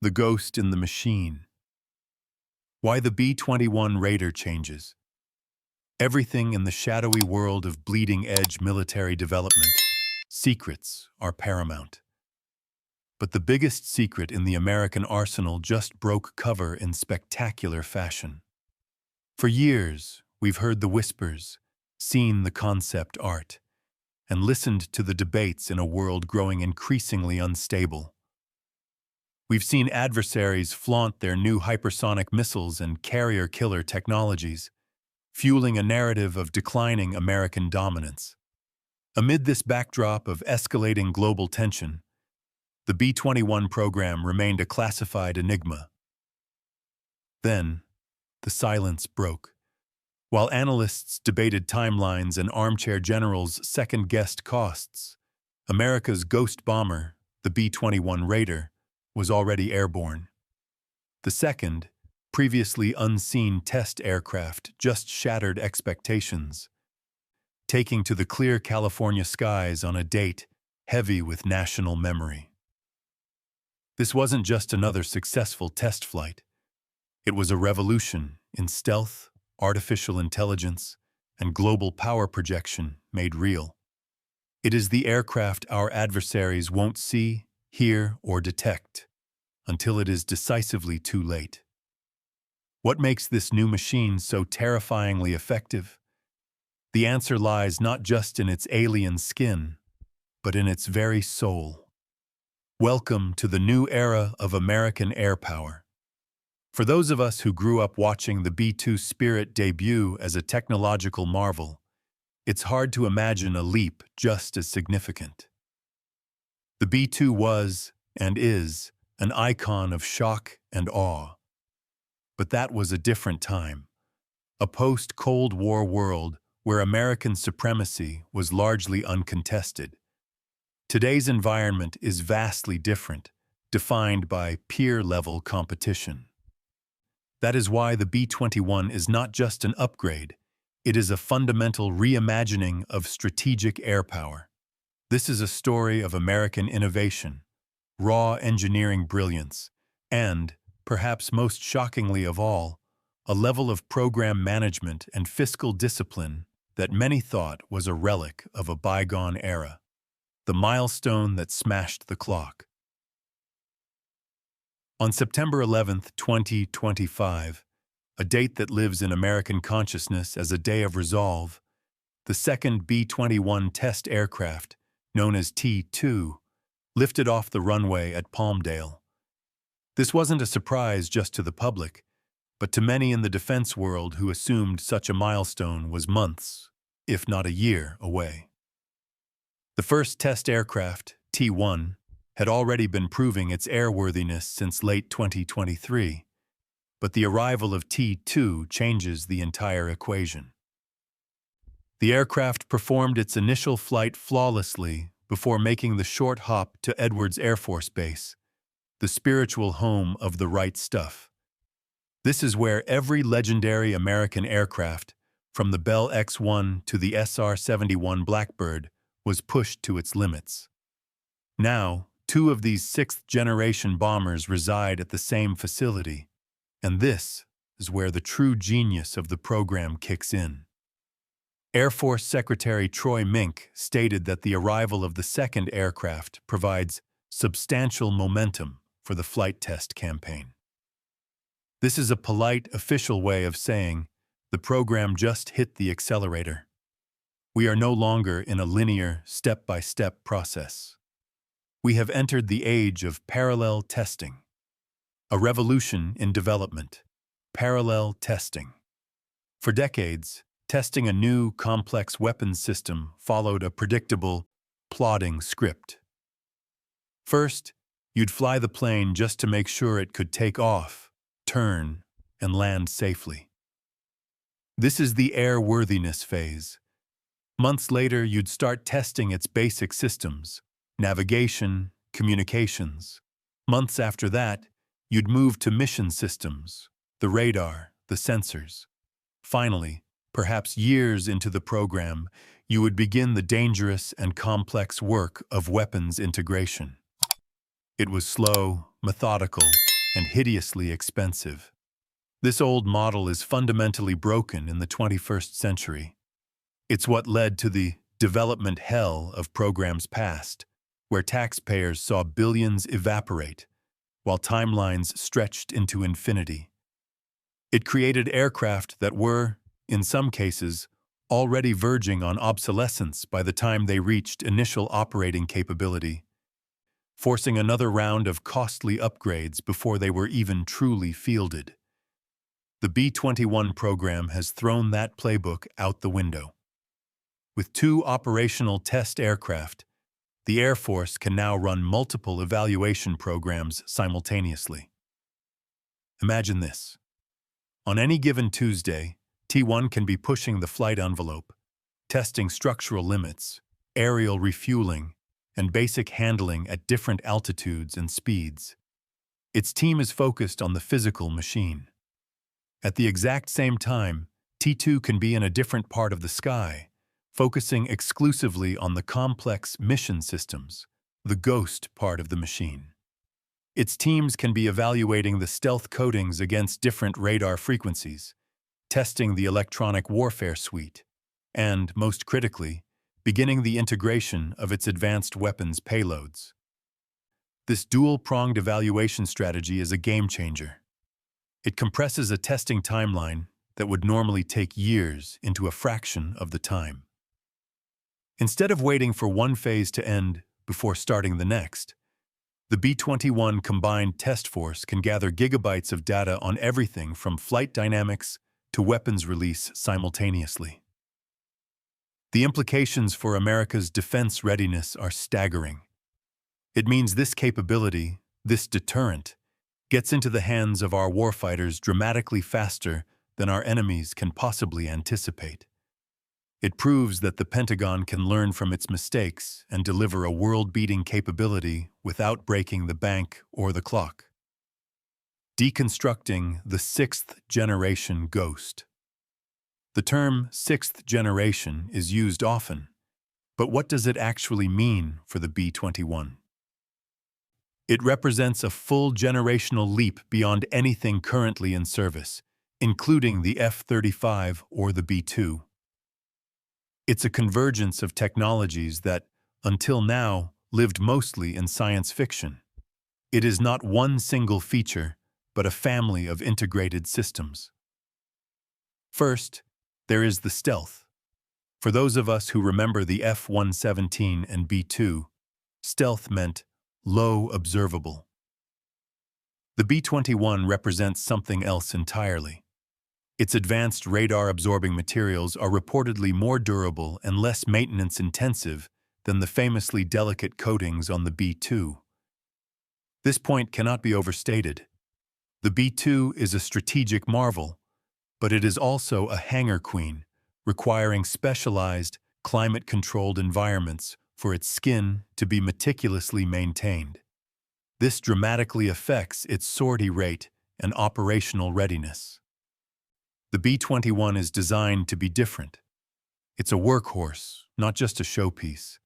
The Ghost in the Machine. Why the B-21 Raider changes. Everything in the shadowy world of bleeding-edge military development, secrets are paramount. But the biggest secret in the American arsenal just broke cover in spectacular fashion. For years, we've heard the whispers, seen the concept art, and listened to the debates in a world growing increasingly unstable. We've seen adversaries flaunt their new hypersonic missiles and carrier-killer technologies, fueling a narrative of declining American dominance. Amid this backdrop of escalating global tension, the B-21 program remained a classified enigma. Then, the silence broke. While analysts debated timelines and armchair generals second-guessed costs, America's ghost bomber, the B-21 Raider, was already airborne. The second, previously unseen test aircraft just shattered expectations, taking to the clear California skies on a date heavy with national memory. This wasn't just another successful test flight. It was a revolution in stealth, artificial intelligence, and global power projection made real. It is the aircraft our adversaries won't see, hear, or detect until it is decisively too late. What makes this new machine so terrifyingly effective? The answer lies not just in its alien skin, but in its very soul. Welcome to the new era of American airpower. For those of us who grew up watching the B-2 Spirit debut as a technological marvel, it's hard to imagine a leap just as significant. The B-2 was, and is, an icon of shock and awe. But that was a different time, a post-Cold War world where American supremacy was largely uncontested. Today's environment is vastly different, defined by peer-level competition. That is why the B-21 is not just an upgrade, it is a fundamental reimagining of strategic air power. This is a story of American innovation, raw engineering brilliance, and, perhaps most shockingly of all, a level of program management and fiscal discipline that many thought was a relic of a bygone era, the milestone that smashed the clock. On September 11, 2025, a date that lives in American consciousness as a day of resolve, the second B-21 test aircraft, known as T-2, lifted off the runway at Palmdale. This wasn't a surprise just to the public, but to many in the defense world who assumed such a milestone was months, if not a year, away. The first test aircraft, T-1, had already been proving its airworthiness since late 2023, but the arrival of T-2 changes the entire equation. The aircraft performed its initial flight flawlessly before making the short hop to Edwards Air Force Base, the spiritual home of the right stuff. This is where every legendary American aircraft, from the Bell X-1 to the SR-71 Blackbird, was pushed to its limits. Now, two of these sixth-generation bombers reside at the same facility, and this is where the true genius of the program kicks in. Air Force Secretary Troy Mink stated that the arrival of the second aircraft provides substantial momentum for the flight test campaign. This is a polite, official way of saying the program just hit the accelerator. We are no longer in a linear, step-by-step process. We have entered the age of parallel testing. A revolution in development. Parallel testing. For decades, testing a new, complex weapons system followed a predictable, plodding script. First, you'd fly the plane just to make sure it could take off, turn, and land safely. This is the airworthiness phase. Months later, you'd start testing its basic systems, navigation, communications. Months after that, you'd move to mission systems, the radar, the sensors. Finally, perhaps years into the program, you would begin the dangerous and complex work of weapons integration. It was slow, methodical, and hideously expensive. This old model is fundamentally broken in the 21st century. It's what led to the development hell of programs past, where taxpayers saw billions evaporate, while timelines stretched into infinity. It created aircraft that were, in some cases, already verging on obsolescence by the time they reached initial operating capability, forcing another round of costly upgrades before they were even truly fielded. The B-21 program has thrown that playbook out the window. With 2 operational test aircraft, the Air Force can now run multiple evaluation programs simultaneously. Imagine this. On any given Tuesday, T-1 can be pushing the flight envelope, testing structural limits, aerial refueling, and basic handling at different altitudes and speeds. Its team is focused on the physical machine. At the exact same time, T-2 can be in a different part of the sky, focusing exclusively on the complex mission systems, the ghost part of the machine. Its teams can be evaluating the stealth coatings against different radar frequencies, testing the electronic warfare suite, and, most critically, beginning the integration of its advanced weapons payloads. This dual-pronged evaluation strategy is a game-changer. It compresses a testing timeline that would normally take years into a fraction of the time. Instead of waiting for one phase to end before starting the next, the B-21 Combined Test Force can gather gigabytes of data on everything from flight dynamics to weapons release simultaneously. The implications for America's defense readiness are staggering. It means this capability, this deterrent, gets into the hands of our warfighters dramatically faster than our enemies can possibly anticipate. It proves that the Pentagon can learn from its mistakes and deliver a world-beating capability without breaking the bank or the clock. Deconstructing the 6th-generation ghost. The term 6th generation is used often, but what does it actually mean for the B-21? It represents a full generational leap beyond anything currently in service, including the F-35 or the B-2. It's a convergence of technologies that, until now, lived mostly in science fiction. It is not one single feature, but a family of integrated systems. First, there is the stealth. For those of us who remember the F-117 and B-2, stealth meant low observable. The B-21 represents something else entirely. Its advanced radar-absorbing materials are reportedly more durable and less maintenance-intensive than the famously delicate coatings on the B-2. This point cannot be overstated. The B-2 is a strategic marvel, but it is also a hangar queen, requiring specialized, climate-controlled environments for its skin to be meticulously maintained. This dramatically affects its sortie rate and operational readiness. The B-21 is designed to be different. It's a workhorse, not just a showpiece.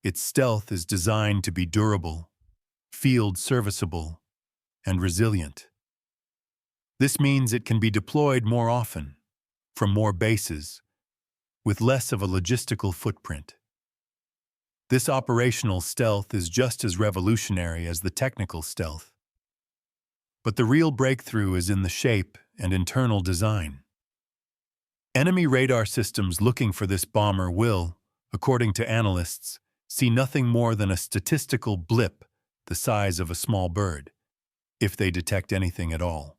Its stealth is designed to be durable, field serviceable, and resilient. This means it can be deployed more often, from more bases, with less of a logistical footprint. This operational stealth is just as revolutionary as the technical stealth. But the real breakthrough is in the shape and internal design. Enemy radar systems looking for this bomber will, according to analysts, see nothing more than a statistical blip the size of a small bird, if they detect anything at all.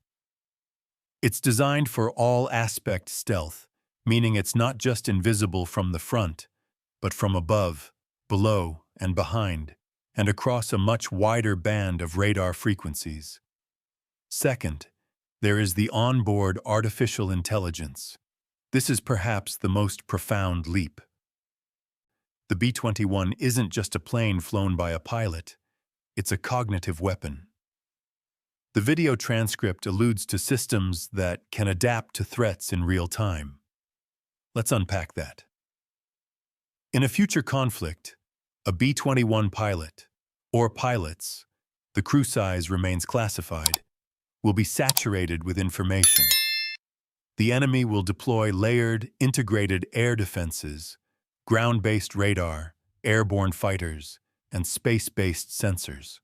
It's designed for all-aspect stealth, meaning it's not just invisible from the front, but from above, below, and behind, and across a much wider band of radar frequencies. Second, there is the onboard artificial intelligence. This is perhaps the most profound leap. The B-21 isn't just a plane flown by a pilot, it's a cognitive weapon. The video transcript alludes to systems that can adapt to threats in real time. Let's unpack that. In a future conflict, a B-21 pilot, or pilots, the crew size remains classified, will be saturated with information. The enemy will deploy layered, integrated air defenses, ground-based radar, airborne fighters, and space-based sensors.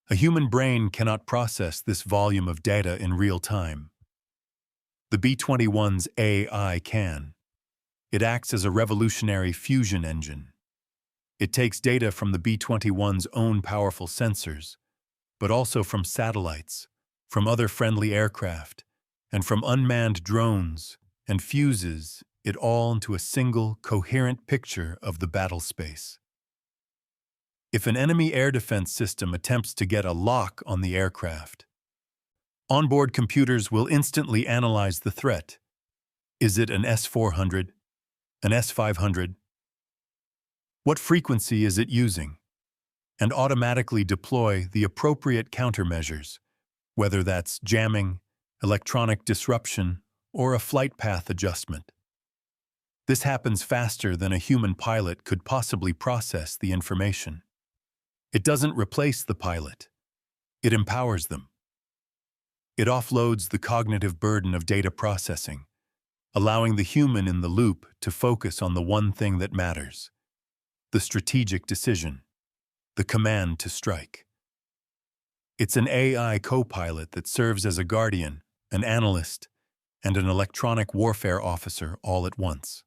A human brain cannot process this volume of data in real time. The B-21's AI can. It acts as a revolutionary fusion engine. It takes data from the B-21's own powerful sensors, but also from satellites, from other friendly aircraft, and from unmanned drones, and fuses it all into a single, coherent picture of the battle space. If an enemy air defense system attempts to get a lock on the aircraft, onboard computers will instantly analyze the threat. Is it an S-400? An S-500? What frequency is it using? And automatically deploy the appropriate countermeasures, whether that's jamming, electronic disruption, or a flight path adjustment. This happens faster than a human pilot could possibly process the information. It doesn't replace the pilot. It empowers them. It offloads the cognitive burden of data processing, allowing the human in the loop to focus on the one thing that matters: the strategic decision, the command to strike. It's an AI co-pilot that serves as a guardian, an analyst, and an electronic warfare officer all at once.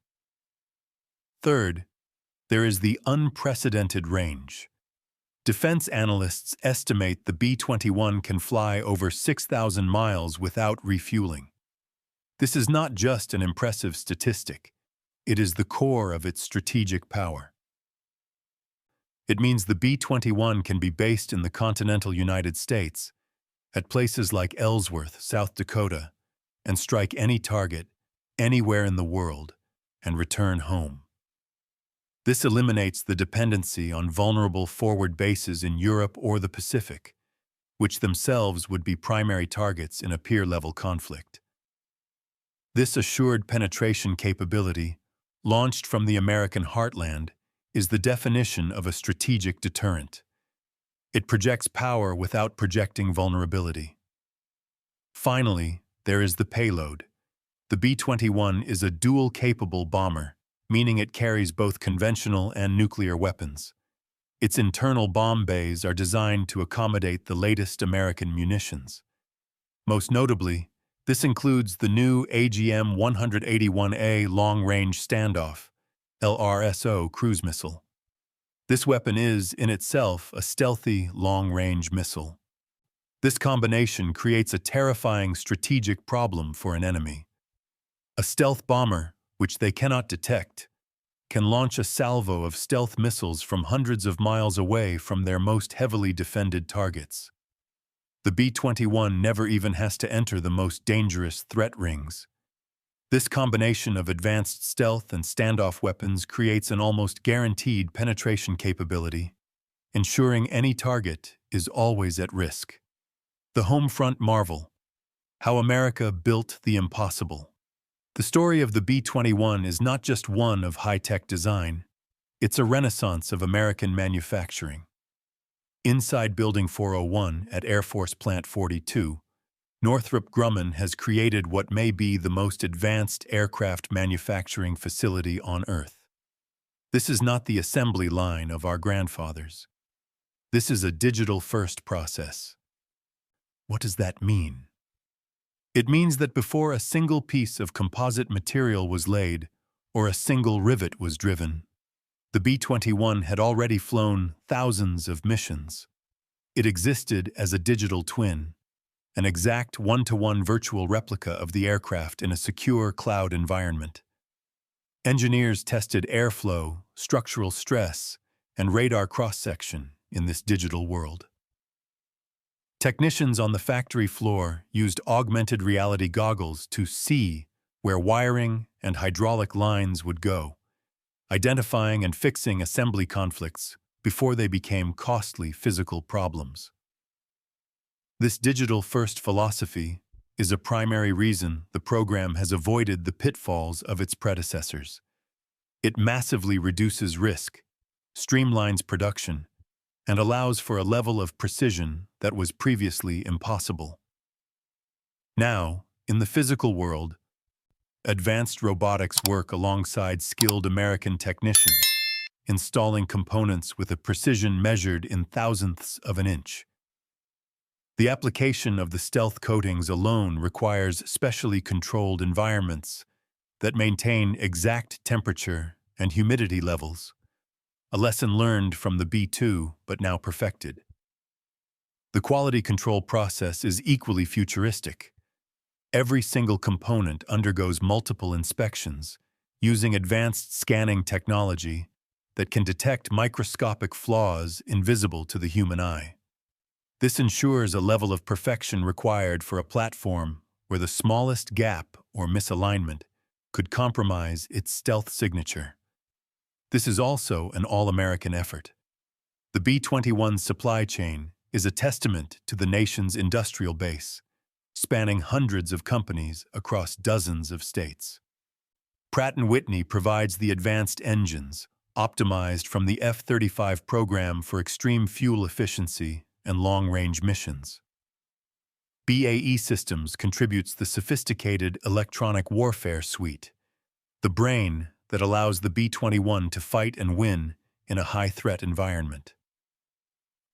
Third, there is the unprecedented range. Defense analysts estimate the B-21 can fly over 6,000 miles without refueling. This is not just an impressive statistic. It is the core of its strategic power. It means the B-21 can be based in the continental United States, at places like Ellsworth, South Dakota, and strike any target, anywhere in the world, and return home. This eliminates the dependency on vulnerable forward bases in Europe or the Pacific, which themselves would be primary targets in a peer-level conflict. This assured penetration capability, launched from the American heartland, is the definition of a strategic deterrent. It projects power without projecting vulnerability. Finally, there is the payload. The B-21 is a dual-capable bomber, meaning it carries both conventional and nuclear weapons. Its internal bomb bays are designed to accommodate the latest American munitions. Most notably, this includes the new AGM-181A Long-Range Standoff, LRSO cruise missile. This weapon is, in itself, a stealthy, long-range missile. This combination creates a terrifying strategic problem for an enemy. A stealth bomber, which they cannot detect, can launch a salvo of stealth missiles from hundreds of miles away from their most heavily defended targets. The B-21 never even has to enter the most dangerous threat rings. This combination of advanced stealth and standoff weapons creates an almost guaranteed penetration capability, ensuring any target is always at risk. The Homefront marvel: how America built the impossible. The story of the B-21 is not just one of high-tech design, it's a renaissance of American manufacturing. Inside Building 401 at Air Force Plant 42, Northrop Grumman has created what may be the most advanced aircraft manufacturing facility on Earth. This is not the assembly line of our grandfathers. This is a digital-first process. What does that mean? It means that before a single piece of composite material was laid, or a single rivet was driven, the B-21 had already flown thousands of missions. It existed as a digital twin, an exact one-to-one virtual replica of the aircraft in a secure cloud environment. Engineers tested airflow, structural stress, and radar cross-section in this digital world. Technicians on the factory floor used augmented reality goggles to see where wiring and hydraulic lines would go, identifying and fixing assembly conflicts before they became costly physical problems. This digital-first philosophy is a primary reason the program has avoided the pitfalls of its predecessors. It massively reduces risk, streamlines production, and allows for a level of precision that was previously impossible. Now, in the physical world, advanced robotics work alongside skilled American technicians, installing components with a precision measured in thousandths of an inch. The application of the stealth coatings alone requires specially controlled environments that maintain exact temperature and humidity levels, a lesson learned from the B-2 but now perfected. The quality control process is equally futuristic. Every single component undergoes multiple inspections using advanced scanning technology that can detect microscopic flaws invisible to the human eye. This ensures a level of perfection required for a platform where the smallest gap or misalignment could compromise its stealth signature. This is also an all-American effort. The B-21's supply chain is a testament to the nation's industrial base, spanning hundreds of companies across dozens of states. Pratt & Whitney provides the advanced engines, optimized from the F-35 program for extreme fuel efficiency and long-range missions. BAE Systems contributes the sophisticated electronic warfare suite, the brain that allows the B-21 to fight and win in a high-threat environment.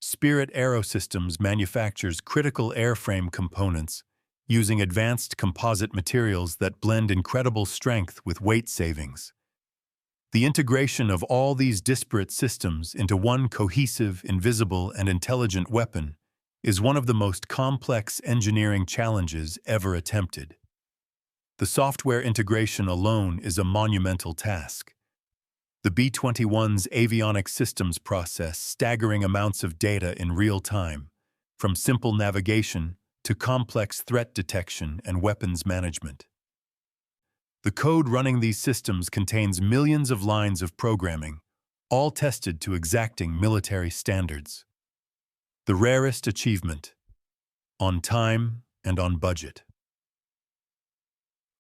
Spirit Aerosystems manufactures critical airframe components using advanced composite materials that blend incredible strength with weight savings. The integration of all these disparate systems into one cohesive, invisible, and intelligent weapon is one of the most complex engineering challenges ever attempted. The software integration alone is a monumental task. The B-21's avionics systems process staggering amounts of data in real time, from simple navigation to complex threat detection and weapons management. The code running these systems contains millions of lines of programming, all tested to exacting military standards. The rarest achievement, on time and on budget.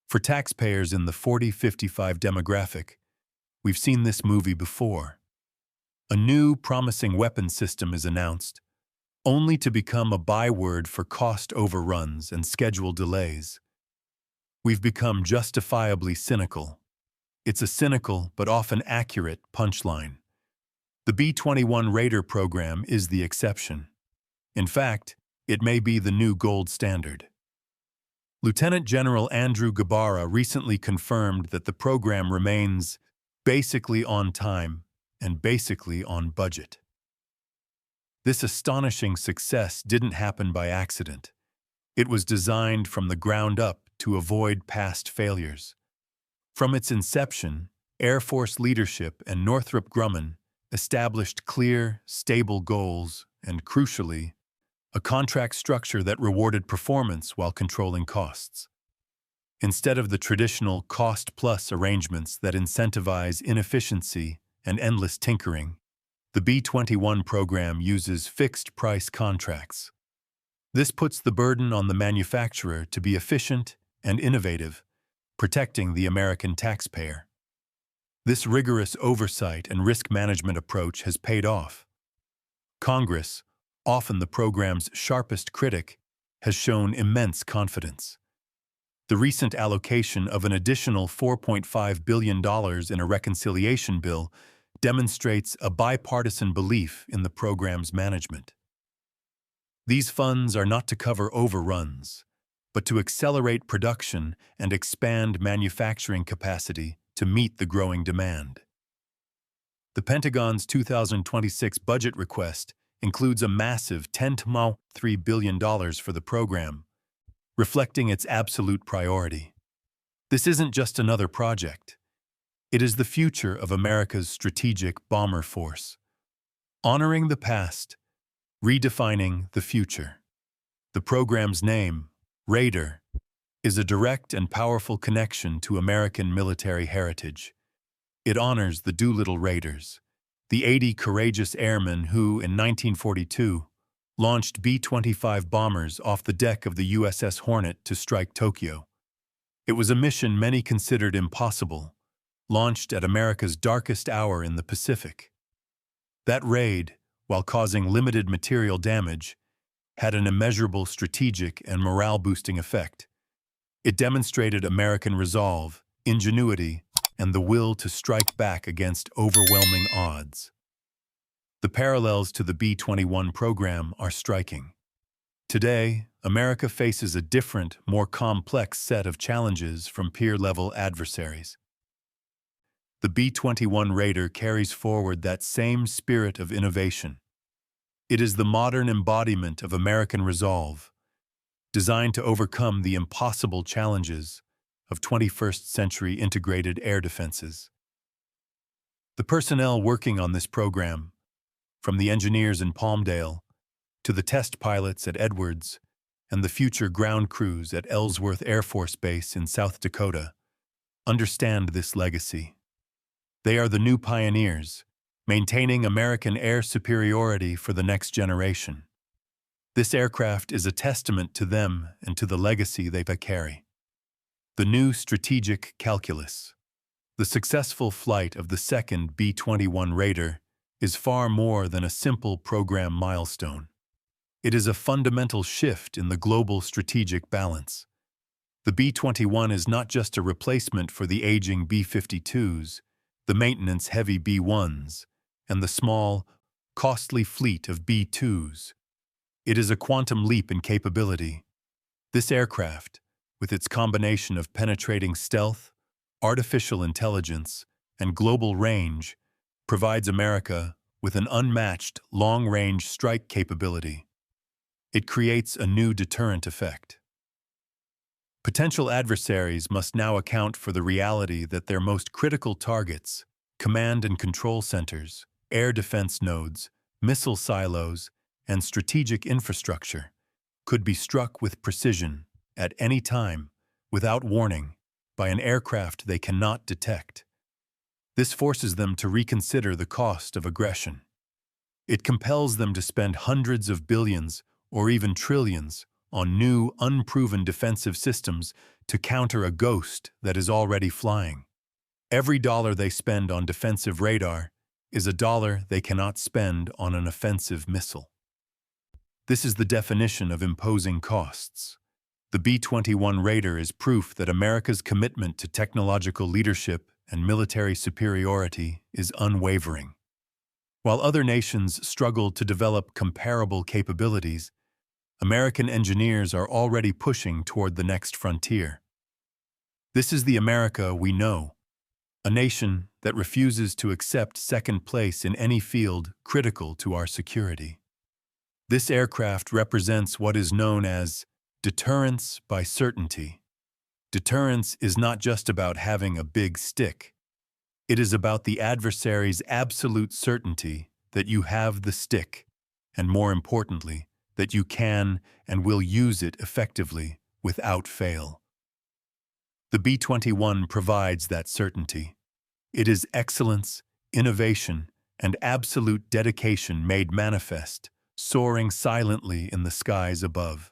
For taxpayers in the 40-55 demographic, we've seen this movie before. A new, promising weapon system is announced, only to become a byword for cost overruns and schedule delays. We've become justifiably cynical. It's a cynical but often accurate punchline. The B-21 Raider program is the exception. In fact, it may be the new gold standard. Lieutenant General Andrew Gabara recently confirmed that the program remains basically on time and basically on budget. This astonishing success didn't happen by accident. It was designed from the ground up to avoid past failures. From its inception, Air Force leadership and Northrop Grumman established clear, stable goals and, crucially, a contract structure that rewarded performance while controlling costs. Instead of the traditional cost-plus arrangements that incentivize inefficiency and endless tinkering, the B-21 program uses fixed-price contracts. This puts the burden on the manufacturer to be efficient and innovative, protecting the American taxpayer. This rigorous oversight and risk management approach has paid off. Congress, often the program's sharpest critic, has shown immense confidence. The recent allocation of an additional $4.5 billion in a reconciliation bill demonstrates a bipartisan belief in the program's management. These funds are not to cover overruns, but to accelerate production and expand manufacturing capacity to meet the growing demand. The Pentagon's 2026 budget request includes a massive $10.3 billion for the program, reflecting its absolute priority. This isn't just another project. It is the future of America's strategic bomber force. Honoring the past, redefining the future. The program's name, Raider, is a direct and powerful connection to American military heritage. It honors the Doolittle Raiders, the 80 courageous airmen who, in 1942, launched B-25 bombers off the deck of the USS Hornet to strike Tokyo. It was a mission many considered impossible, launched at America's darkest hour in the Pacific. That raid, while causing limited material damage, had an immeasurable strategic and morale-boosting effect. It demonstrated American resolve, ingenuity, and the will to strike back against overwhelming odds. The parallels to the B-21 program are striking. Today, America faces a different, more complex set of challenges from peer-level adversaries. The B-21 Raider carries forward that same spirit of innovation. It is the modern embodiment of American resolve, designed to overcome the impossible challenges of 21st-century integrated air defenses. The personnel working on this program, from the engineers in Palmdale to the test pilots at Edwards and the future ground crews at Ellsworth Air Force Base in South Dakota, understand this legacy. They are the new pioneers, maintaining American air superiority for the next generation. This aircraft is a testament to them and to the legacy they carry. The new strategic calculus. The successful flight of the second B-21 Raider is far more than a simple program milestone. It is a fundamental shift in the global strategic balance. The B-21 is not just a replacement for the aging B-52s, the maintenance-heavy B-1s, and the small, costly fleet of B-2s. It is a quantum leap in capability. This aircraft, with its combination of penetrating stealth, artificial intelligence, and global range, provides America with an unmatched long-range strike capability. It creates a new deterrent effect. Potential adversaries must now account for the reality that their most critical targets, command and control centers, air defense nodes, missile silos, and strategic infrastructure, could be struck with precision at any time, without warning, by an aircraft they cannot detect. This forces them to reconsider the cost of aggression. It compels them to spend hundreds of billions or even trillions on new, unproven defensive systems to counter a ghost that is already flying. Every dollar they spend on defensive radar is a dollar they cannot spend on an offensive missile. This is the definition of imposing costs. The B-21 Raider is proof that America's commitment to technological leadership and military superiority is unwavering. While other nations struggle to develop comparable capabilities, American engineers are already pushing toward the next frontier. This is the America we know, a nation that refuses to accept second place in any field critical to our security. This aircraft represents what is known as deterrence by certainty. Deterrence is not just about having a big stick. It is about the adversary's absolute certainty that you have the stick, and more importantly, that you can and will use it effectively without fail. The B-21 provides that certainty. It is excellence, innovation, and absolute dedication made manifest, soaring silently in the skies above.